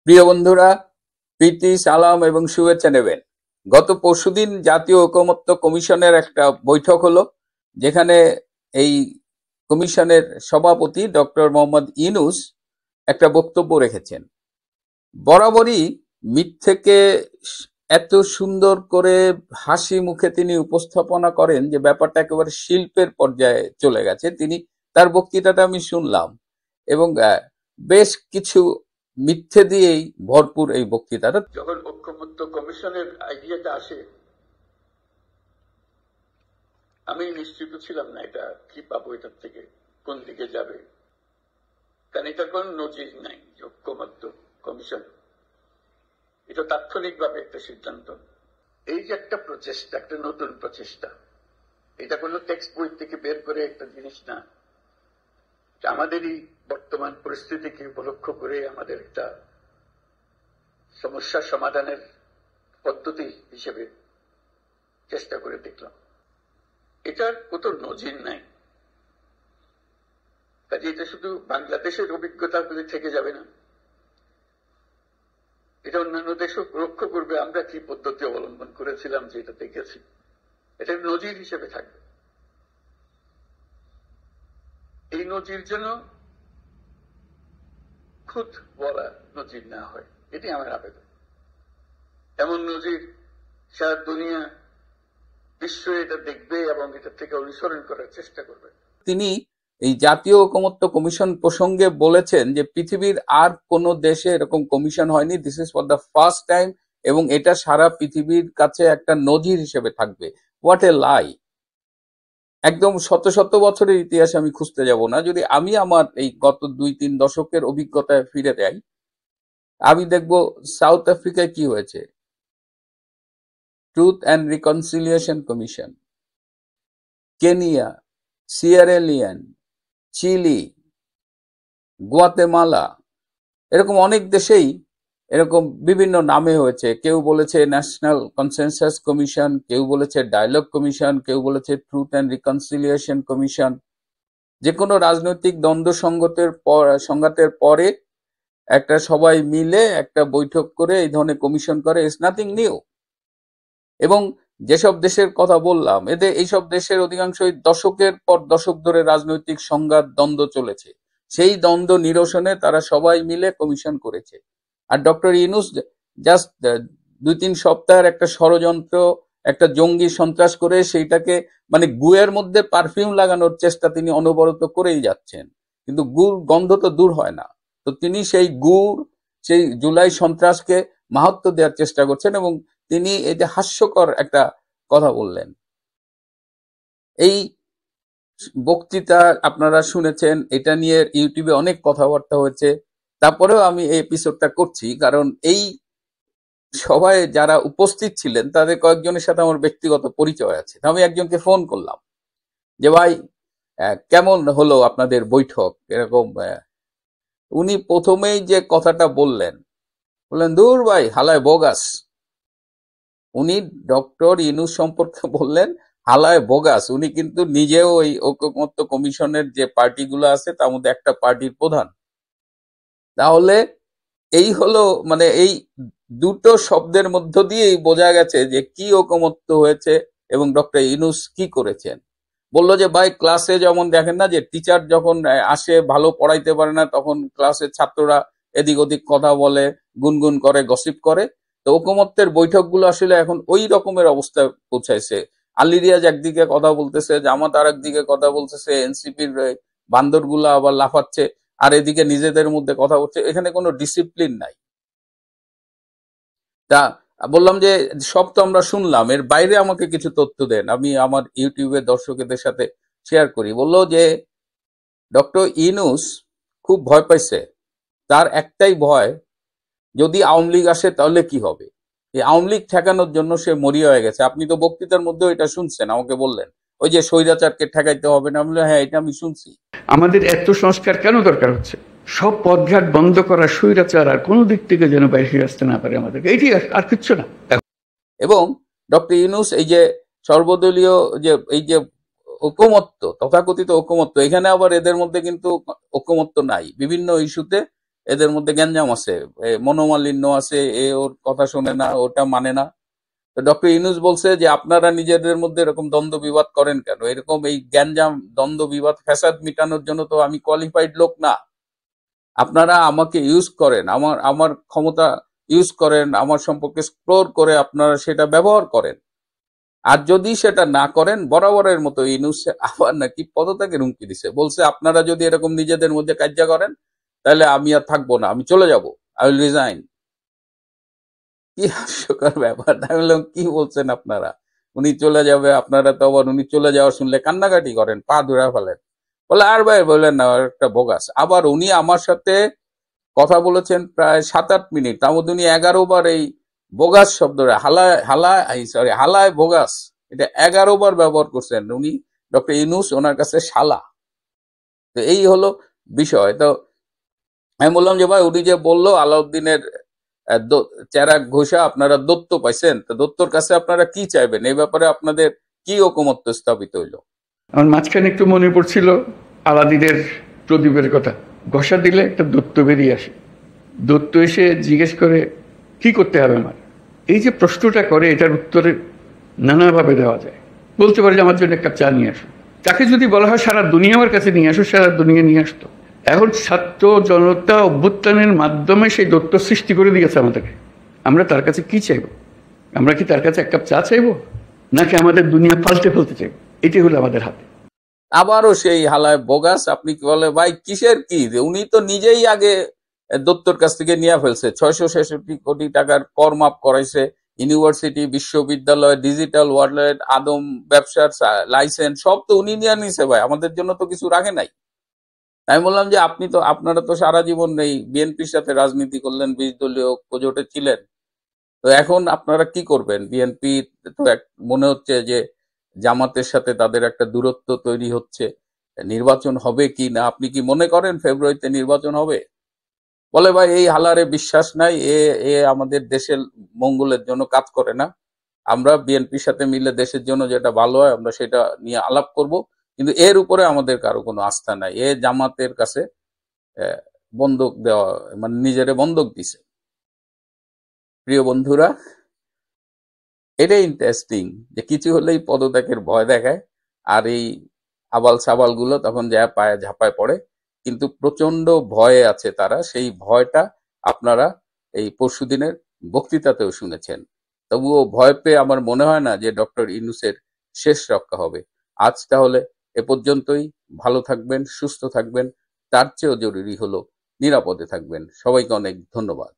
প্রিয় বন্ধুরা, প্রীতি, সালাম এবং শুভেচ্ছা নেবেন। গত পরশুদিন জাতীয় ঐকমত্য কমিশনের একটা বৈঠক হলো, যেখানে এই কমিশনের সভাপতি ডক্টর মোহাম্মদ ইউনূস একটা বক্তব্য রেখেছেন। বরাবরই মিথ্যেকে এত সুন্দর করে হাসি মুখে তিনি উপস্থাপনা করেন যে ব্যাপারটা একেবারে শিল্পের পর্যায়ে চলে গেছে। তার বক্তৃতাটা আমি শুনলাম এবং বেশ কিছু মিথ্যে দিয়েই ভরপুর এই বক্তৃতাটা। যখন ঐকমত্য কমিশনের আইডিয়াটা আসে, আমি নিশ্চিত ছিলাম না এটা কি পাবো, এটার থেকে কোন দিকে যাবে, কারণ এটার কোন নজির নাই। ঐকমত্য কমিশন এটা তাৎক্ষণিকভাবে একটা সিদ্ধান্ত। এই যে একটা প্রচেষ্টা, একটা নতুন প্রচেষ্টা, এটা কোনো টেক্সট বই থেকে বের করে একটা জিনিস না। আমাদেরই বর্তমান পরিস্থিতিকে উপলক্ষ্য করে আমাদের একটা সমস্যা সমাধানের পদ্ধতি হিসেবে চেষ্টা করে দেখলাম। এটার কত নজির নাই, কাজে এটা শুধু বাংলাদেশের অভিজ্ঞতা বলে থেকে যাবে না, এটা অন্যান্য দেশও লক্ষ্য করবে আমরা কি পদ্ধতি অবলম্বন করেছিলাম, যে এটা দেখেছি, এটা নজির হিসেবে থাকবে। এই নজির যেন খুদ বলা নজির না হয়, এটি আমার আবেদন। এমন নজির সারা দুনিয়া, বিশ্ব এটা দেখবে এবং এটা থেকে অনুসরণ করার চেষ্টা করবে। তিনি এই জাতীয় ঐকমত্য কমিশন প্রসঙ্গে বলেছেন যে পৃথিবীর আর কোন দেশে এরকম কমিশন হয়নি, this is for the first time, এবং এটা সারা পৃথিবীর কাছে একটা নজির হিসেবে থাকবে। হোয়াট এ লাই! একদম শত শত বছরের ইতিহাস আমি খুঁজতে যাব না। যদি আমি আমার এই গত 2-3 দশকের অভিজ্ঞতায় ফিরে যাই, আমি দেখব সাউথ আফ্রিকায় কি হয়েছে, truth and reconciliation commission, Kenya, Sierra Leone, Chile, Guatemala, এরকম অনেক দেশেই এরকম বিভিন্ন নামে হয়েছে। কেউ বলেছে ন্যাশনাল কনসেনসাস কমিশন, কেউ বলেছে ডায়ালগ কমিশন, কেউ বলেছে ট্রুথ অ্যান্ড রিকনসিলিয়েশন কমিশন। যে কোনো রাজনৈতিক দ্বন্দ্ব সংঘাতের পরে একটা সবাই মিলে একটা বৈঠক করে এই ধরনের কমিশন করে, ইটস নাথিং নিউ। এবং যেসব দেশের কথা বললাম, এইসব দেশের অধিকাংশই দশকের পর দশক ধরে রাজনৈতিক সংঘাত দ্বন্দ্ব চলেছে। সেই দ্বন্দ্ব নিরসনে তারা সবাই মিলে কমিশন করেছে। আর ডক্টর ইউনূস জাস্ট 2-3 সপ্তাহের একটা ষড়যন্ত্র, একটা জঙ্গি সন্ত্রাস করে সেইটাকে মানে গুয়ের মধ্যে পারফিউম লাগানোর চেষ্টা তিনি অনবরত করেই যাচ্ছেন, কিন্তু গুড় গন্ধ তো দূর হয় না। তো তিনি সেই জুলাই সন্ত্রাসকে মাহাত্ম্য দেওয়ার চেষ্টা করছেন। এবং তিনি এই যে হাস্যকর একটা কথা বললেন, এই বক্তৃতা আপনারা শুনেছেন, এটা নিয়ে ইউটিউবে অনেক কথাবার্তা হয়েছে। তারপরেও আমি এই এপিসোডটা করছি কারণ এই সভায় যারা উপস্থিত ছিলেন তাদের কয়েকজনের সাথে আমার ব্যক্তিগত পরিচয় আছে। আমি একজনকে ফোন করলাম যে ভাই, কেমন হলো আপনাদের বৈঠক এরকম। উনি প্রথমেই যে কথাটা বললেন দূর ভাই, হালায় বোগাস। উনি ডক্টর ইউনূস সম্পর্কে বললেন হালায় বোগাস। উনি কিন্তু নিজেও এই ঐকমত্য কমিশনের যে পার্টিগুলো আছে তার মধ্যে একটা পার্টির প্রধান। তাহলে এই হলো মানে এই দুটো শব্দের মধ্য দিয়েই বোঝা গেছে যে কি ঐকমত্য হয়েছে এবং ডক্টর ইউনূস কি করেছেন। বললো যে ভাই, ক্লাসে যেমন দেখেন না যে টিচার যখন আসে ভালো পড়াইতে পারে না, তখন ক্লাসের ছাত্ররা এদিক ওদিক কথা বলে, গুনগুন করে, গসিপ করে। তো ঐকমত্যের বৈঠকগুলো আসলে এখন ওই রকমের অবস্থায় পৌঁছাইছে। আলী রিয়াজ একদিকে কথা বলতেছে, জামাত আর একদিকে কথা বলতেছে, এনসিপির বান্দরগুলা আবার লাফাচ্ছে, আর এদিকে নিজেদের মধ্যে কথা বলছে। এখানে কোনো ডিসিপ্লিন নাই। তা বললাম যে সব তো আমরা শুনলাম, এর বাইরে আমাকে কিছু তথ্য দেন, আমি আমার ইউটিউবের দর্শকদের সাথে শেয়ার করি। বললো যে ডক্টর ইউনূস খুব ভয় পাইছে। তার একটাই ভয়, যদি আওয়ামী লীগ আসে তাহলে কি হবে। এই আওয়ামী লীগ ঠেকানোর জন্য সে মরিয়া হয়ে গেছে। আপনি তো বক্তৃতার মধ্যেও এটা শুনছেন, আমাকে বললেন ওই যে স্বৈরাচারকে ঠেকাইতে হবে না। বললাম হ্যাঁ, এটা আমি শুনছি। আমাদের এত সংস্কার কেন দরকার হচ্ছে? সব পথঘাট বন্ধ করা, স্বৈরাচার আর কোনো দিক থেকে যেন বাইরে আসতে না পারে আমাদেরকে, এটি আর কিচ্ছু না। এবং ডক্টর ইউনূস এই যে সর্বদলীয় যে এই যে ঐকমত্য, তথাকথিত ঐকমত্য, এখানে আবার এদের মধ্যে কিন্তু ঐকমত্য নাই। বিভিন্ন ইস্যুতে এদের মধ্যে গ্যাঞ্জাম আছে, মনোমালিন্য আছে, এ ওর কথা শোনে না, ওটা মানে না। তো ডক্টর ইউনূস বলছে যে আপনারা নিজেদের মধ্যে এরকম দ্বন্দ্ব বিবাদ করেন কেন? এরকম এই গ্যাঞ্জাম দ্বন্দ্ব বিবাদ ফ্যাসাদ মিটানোর জন্য তো আমি কোয়ালিফাইড লোক না। আপনারা আমাকে ইউজ করেন, আমার আমার ক্ষমতা ইউজ করেন, আমার সম্পর্কে স্ক্রোর করে আপনারা সেটা ব্যবহার করেন। আর যদি সেটা না করেন, বরাবরের মতো ইউনূস আবার নাকি পদত্যাগের হুমকি দিছে, বলছে আপনারা যদি এরকম নিজেদের মধ্যে কার্য করেন তাহলে আমি আর থাকবো না, আমি চলে যাব, আই উইল রিজাইন। কি হাস্যকর ব্যাপার! আমি বললাম কি বলছেন আপনারা, উনি চলে যাবে, আপনারা তো আবার উনি চলে যাওয়া শুনলে কান্নাকাটি করেন, পা ধরে ফেলেন। বলে আর ভাই বললেন না, ওর একটা বোগাস। আবার উনি আমার সাথে কথা বলেছেন প্রায় 7-8 মিনিট, তার মধ্যে উনি 11 বার এই বোগাস শব্দটা, হালায় হালায় সরি হালায় বোগাস, এটা 11 বার ব্যবহার করছেন উনি। ডক্টর ইউনূস ওনার কাছে শালা। তো এই হলো বিষয়। তো আমি বললাম যে ভাই উনি যে বললো আলাউদ্দিনের চেরাগ ঘোষা আপনারা দত্ত পাইছেন, তো দত্তর কাছে আপনারা কি চাইবেন, এই ব্যাপারে আপনাদের কি ঐকমত্য স্থাপিত হইলো? আমার মাঝখানে একটু মনে পড়ছিল আলাদিনের প্রদীপের কথা। ঘষা দিলে একটা দত্ত বেরিয়ে আসে। দত্ত এসে জিজ্ঞেস করে কি করতে হবে আমার। এই যে প্রশ্নটা করে, এটার উত্তরে নানাভাবে দেওয়া যায়। বলতে পারে যে আমার জন্য এক কাপ চা নিয়ে আসো। তাকে যদি বলা হয় সারা দুনিয়া আমার কাছে নিয়ে আসো, সারা দুনিয়া নিয়ে আসতো। এখন ছাত্র জনতা অভ্যুত্থানের মাধ্যমে সেই দত্ত সৃষ্টি করে দিয়েছে আমাদেরকে। আমরা তার কাছে কি চাইব? আমরা কি তার কাছে এক কাপ চা চাইব, নাকি আমাদের দুনিয়া পাল্টে ফেলতে চাইব? এটি হলো আমাদের হাতে। আবারও সেই হালায় বোগাস। আপনি কি বলে ভাই কিসের কি, উনি তো নিজেই আগে দত্তর কাছ থেকে নিয়ে ফেলছে। 666 কোটি টাকার কর মাফ করাইছে, ইউনিভার্সিটি, বিশ্ববিদ্যালয়, ডিজিটাল ওয়ালেট, আদম ব্যবসার লাইসেন্স সব তো উনি নিয়ে নিছে ভাই, আমাদের জন্য তো কিছু রাখে নাই। আমি বললাম যে আপনারা তো সারা জীবন এই বিএনপির সাথে রাজনীতি করলেন, 20 দলীয় জোটে ছিলেন, তো এখন আপনারা কি করবেন? বিএনপি তো মনে হচ্ছে যে জামাতের সাথে তাদের একটা দূরত্ব তৈরি হচ্ছে, নির্বাচন হবে কি না, আপনি কি মনে করেন ফেব্রুয়ারিতে নির্বাচন হবে? বলে ভাই এই হালারে বিশ্বাস নাই, এ এ আমাদের দেশের মঙ্গলের জন্য কাজ করে না। আমরা বিএনপির সাথে মিলে দেশের জন্য যেটা ভালো হয় আমরা সেটা নিয়ে আলাপ করব, কিন্তু এর উপরে আমাদের কারো কোনো আস্থা নাই। এ জামাতের কাছে বন্ধক দেওয়া, মানে নিজেরে বন্ধক দিছে। প্রিয় বন্ধুরা, এটাই ইন্টারেস্টিং যে কিছু হলেই পদত্যাগের ভয় দেখায়, আর এই আবাল সাবাল গুলো তখন যা পায়ে ঝাঁপায় পড়ে। কিন্তু প্রচন্ড ভয়ে আছে তারা, সেই ভয়টা আপনারা এই পরশুদিনের বক্তৃতাতেও শুনেছেন। তবুও ভয় পেয়ে আমার মনে হয় না যে ডক্টর ইউনূসের শেষ রক্ষা হবে। আজ তাহলে এ পর্যন্তই। ভালো থাকবেন, সুস্থ থাকবেন, তার চেয়েও জরুরি হলো নিরাপদে থাকবেন। সবাইকে অনেক ধন্যবাদ।